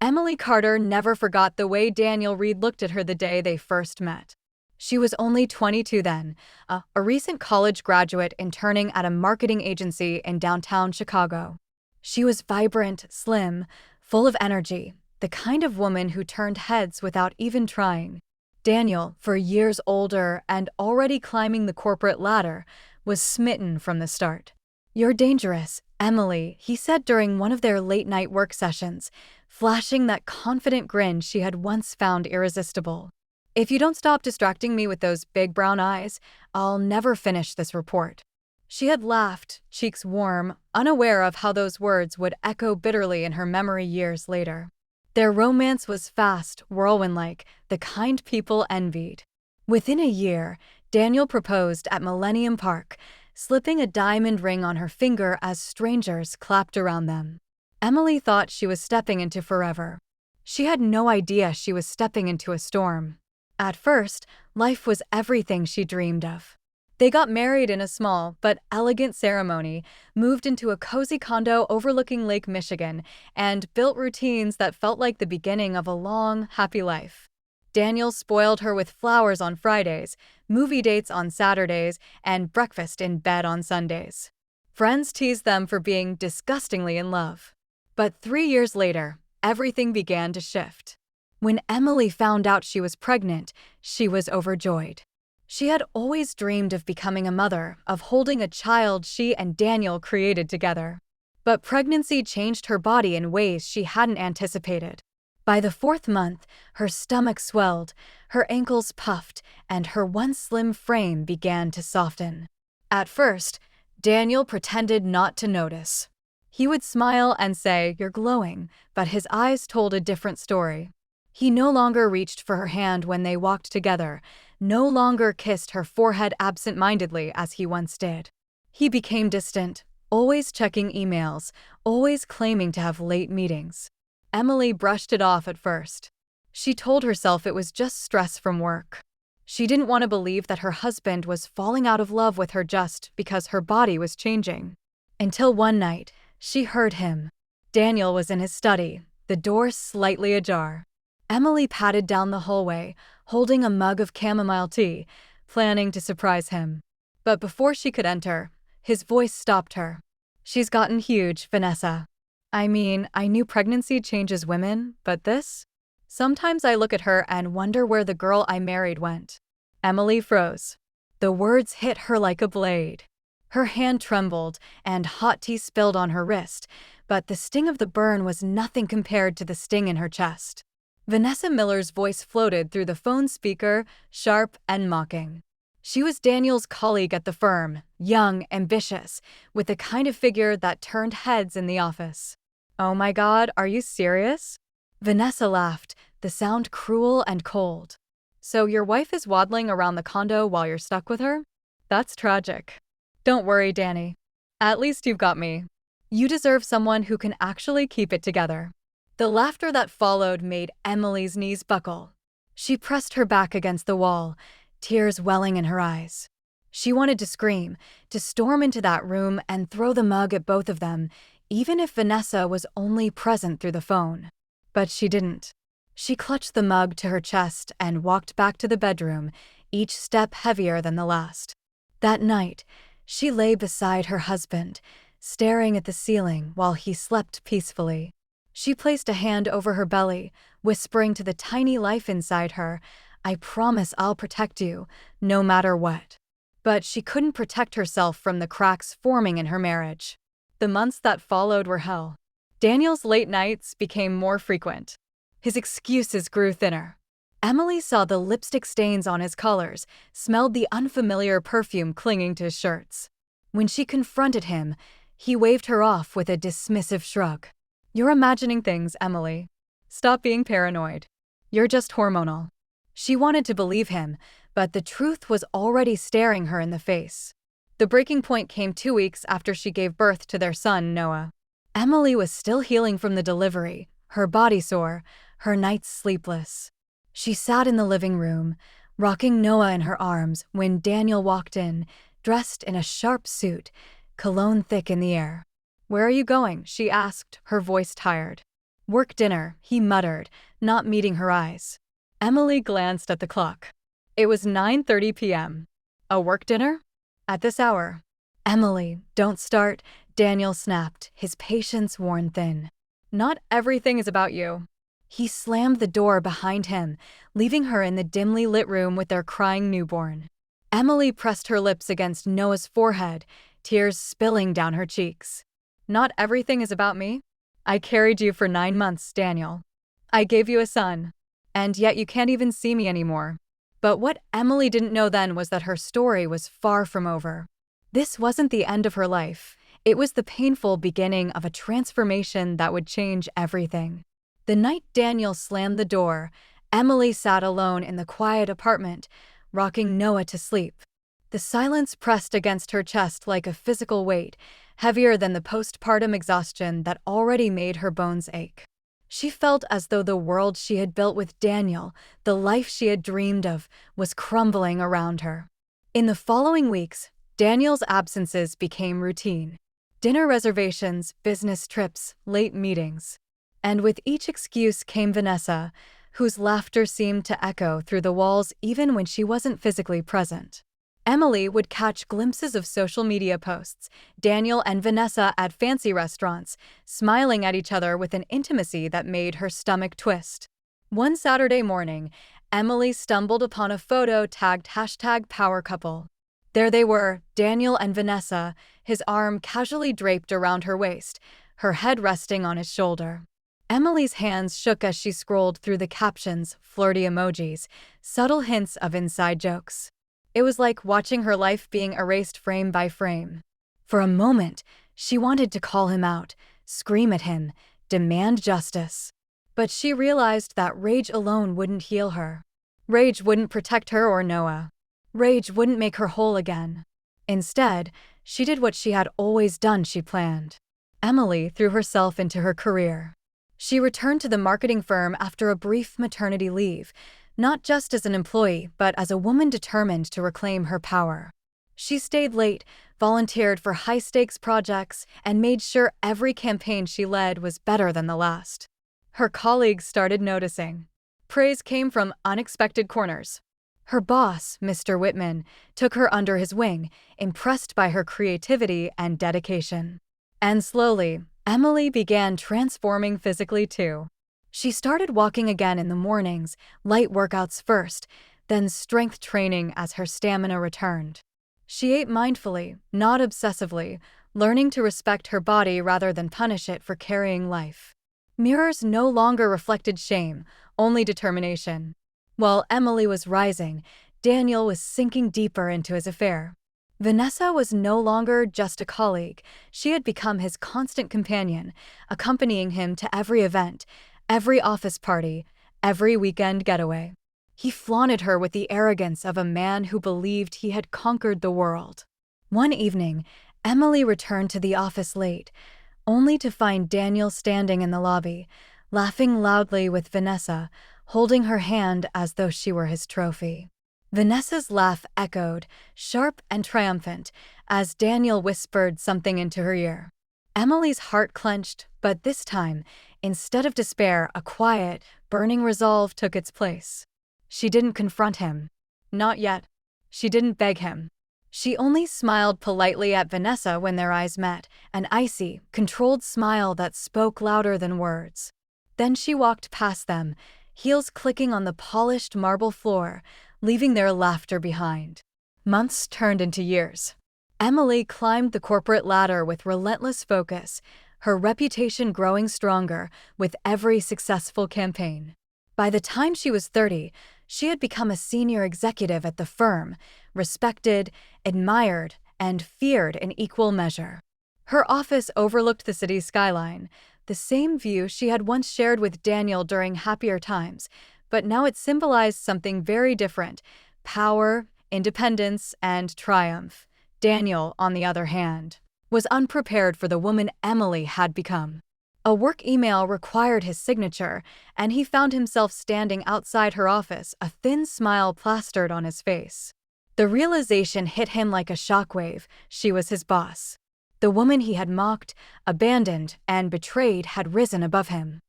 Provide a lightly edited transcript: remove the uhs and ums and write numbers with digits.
Emily Carter never forgot the way Daniel Reed looked at her the day they first met. She was only 22 then, a recent college graduate interning at a marketing agency in downtown Chicago. She was vibrant, slim, full of energy, the kind of woman who turned heads without even trying. Daniel, for years older and already climbing the corporate ladder, was smitten from the start. "You're dangerous, Emily," he said during one of their late-night work sessions, flashing that confident grin she had once found irresistible. "If you don't stop distracting me with those big brown eyes, I'll never finish this report." She had laughed, cheeks warm, unaware of how those words would echo bitterly in her memory years later. Their romance was fast, whirlwind-like, the kind people envied. Within a year, Daniel proposed at Millennium Park, slipping a diamond ring on her finger as strangers clapped around them. Emily thought she was stepping into forever. She had no idea she was stepping into a storm. At first, life was everything she dreamed of. They got married in a small but elegant ceremony, moved into a cozy condo overlooking Lake Michigan, and built routines that felt like the beginning of a long, happy life. Daniel spoiled her with flowers on Fridays, movie dates on Saturdays, and breakfast in bed on Sundays. Friends teased them for being disgustingly in love. But 3 years later, everything began to shift. When Emily found out she was pregnant, she was overjoyed. She had always dreamed of becoming a mother, of holding a child she and Daniel created together. But pregnancy changed her body in ways she hadn't anticipated. By the 4th month, her stomach swelled, her ankles puffed, and her once slim frame began to soften. At first, Daniel pretended not to notice. He would smile and say, "You're glowing," but his eyes told a different story. He no longer reached for her hand when they walked together, no longer kissed her forehead absent-mindedly as he once did. He became distant, always checking emails, always claiming to have late meetings. Emily brushed it off at first. She told herself it was just stress from work. She didn't want to believe that her husband was falling out of love with her just because her body was changing. Until one night, she heard him. Daniel was in his study, the door slightly ajar. Emily padded down the hallway, holding a mug of chamomile tea, planning to surprise him. But before she could enter, his voice stopped her. "She's gotten huge, Vanessa. I mean, I knew pregnancy changes women, but this? Sometimes I look at her and wonder where the girl I married went." Emily froze. The words hit her like a blade. Her hand trembled, and hot tea spilled on her wrist, but the sting of the burn was nothing compared to the sting in her chest. Vanessa Miller's voice floated through the phone speaker, sharp and mocking. She was Daniel's colleague at the firm, young, ambitious, with the kind of figure that turned heads in the office. "Oh my God, are you serious?" Vanessa laughed, the sound cruel and cold. "So your wife is waddling around the condo while you're stuck with her? That's tragic." "Don't worry, Danny. At least you've got me. You deserve someone who can actually keep it together." The laughter that followed made Emily's knees buckle. She pressed her back against the wall, tears welling in her eyes. She wanted to scream, to storm into that room and throw the mug at both of them, even if Vanessa was only present through the phone. But she didn't. She clutched the mug to her chest and walked back to the bedroom, each step heavier than the last. That night, she lay beside her husband, staring at the ceiling while he slept peacefully. She placed a hand over her belly, whispering to the tiny life inside her, "I promise I'll protect you, no matter what." But she couldn't protect herself from the cracks forming in her marriage. The months that followed were hell. Daniel's late nights became more frequent. His excuses grew thinner. Emily saw the lipstick stains on his collars, smelled the unfamiliar perfume clinging to his shirts. When she confronted him, he waved her off with a dismissive shrug. "You're imagining things, Emily. Stop being paranoid. You're just hormonal." She wanted to believe him, but the truth was already staring her in the face. The breaking point came 2 weeks after she gave birth to their son, Noah. Emily was still healing from the delivery, her body sore, her nights sleepless. She sat in the living room, rocking Noah in her arms, when Daniel walked in, dressed in a sharp suit, cologne thick in the air. "Where are you going?" she asked, her voice tired. Work dinner, he muttered, not meeting her eyes. Emily glanced at the clock. It was 9:30 p.m. A work dinner? At this hour? Emily, don't start, Daniel snapped, his patience worn thin. Not everything is about you. He slammed the door behind him, leaving her in the dimly lit room with their crying newborn. Emily pressed her lips against Noah's forehead, tears spilling down her cheeks. Not everything is about me? I carried you for 9 months, Daniel. I gave you a son. And yet you can't even see me anymore. But what Emily didn't know then was that her story was far from over. This wasn't the end of her life. It was the painful beginning of a transformation that would change everything. The night Daniel slammed the door, Emily sat alone in the quiet apartment, rocking Noah to sleep. The silence pressed against her chest like a physical weight, heavier than the postpartum exhaustion that already made her bones ache. She felt as though the world she had built with Daniel, the life she had dreamed of, was crumbling around her. In the following weeks, Daniel's absences became routine. Dinner reservations, business trips, late meetings. And with each excuse came Vanessa, whose laughter seemed to echo through the walls even when she wasn't physically present. Emily would catch glimpses of social media posts, Daniel and Vanessa at fancy restaurants, smiling at each other with an intimacy that made her stomach twist. One Saturday morning, Emily stumbled upon a photo tagged #PowerCouple. There they were, Daniel and Vanessa, his arm casually draped around her waist, her head resting on his shoulder. Emily's hands shook as she scrolled through the captions, flirty emojis, subtle hints of inside jokes. It was like watching her life being erased frame by frame. For a moment, she wanted to call him out, scream at him, demand justice. But she realized that rage alone wouldn't heal her. Rage wouldn't protect her or Noah. Rage wouldn't make her whole again. Instead, she did what she had always done. She planned. Emily threw herself into her career. She returned to the marketing firm after a brief maternity leave, not just as an employee, but as a woman determined to reclaim her power. She stayed late, volunteered for high-stakes projects, and made sure every campaign she led was better than the last. Her colleagues started noticing. Praise came from unexpected corners. Her boss, Mr. Whitman, took her under his wing, impressed by her creativity and dedication. And slowly, Emily began transforming physically too. She started walking again in the mornings, light workouts first, then strength training as her stamina returned. She ate mindfully, not obsessively, learning to respect her body rather than punish it for carrying life. Mirrors no longer reflected shame, only determination. While Emily was rising, Daniel was sinking deeper into his affair. Vanessa was no longer just a colleague. She had become his constant companion, accompanying him to every event, every office party, every weekend getaway. He flaunted her with the arrogance of a man who believed he had conquered the world. One evening, Emily returned to the office late, only to find Daniel standing in the lobby, laughing loudly with Vanessa, holding her hand as though she were his trophy. Vanessa's laugh echoed, sharp and triumphant, as Daniel whispered something into her ear. Emily's heart clenched, but this time, instead of despair, a quiet, burning resolve took its place. She didn't confront him. Not yet. She didn't beg him. She only smiled politely at Vanessa when their eyes met, an icy, controlled smile that spoke louder than words. Then she walked past them, heels clicking on the polished marble floor, leaving their laughter behind. Months turned into years. Emily climbed the corporate ladder with relentless focus, her reputation growing stronger with every successful campaign. By the time she was 30, she had become a senior executive at the firm, respected, admired, and feared in equal measure. Her office overlooked the city's skyline, the same view she had once shared with Daniel during happier times, but now it symbolized something very different: power, independence, and triumph. Daniel, on the other hand, was unprepared for the woman Emily had become. A work email required his signature, and he found himself standing outside her office, a thin smile plastered on his face. The realization hit him like a shockwave: she was his boss. The woman he had mocked, abandoned, and betrayed had risen above him.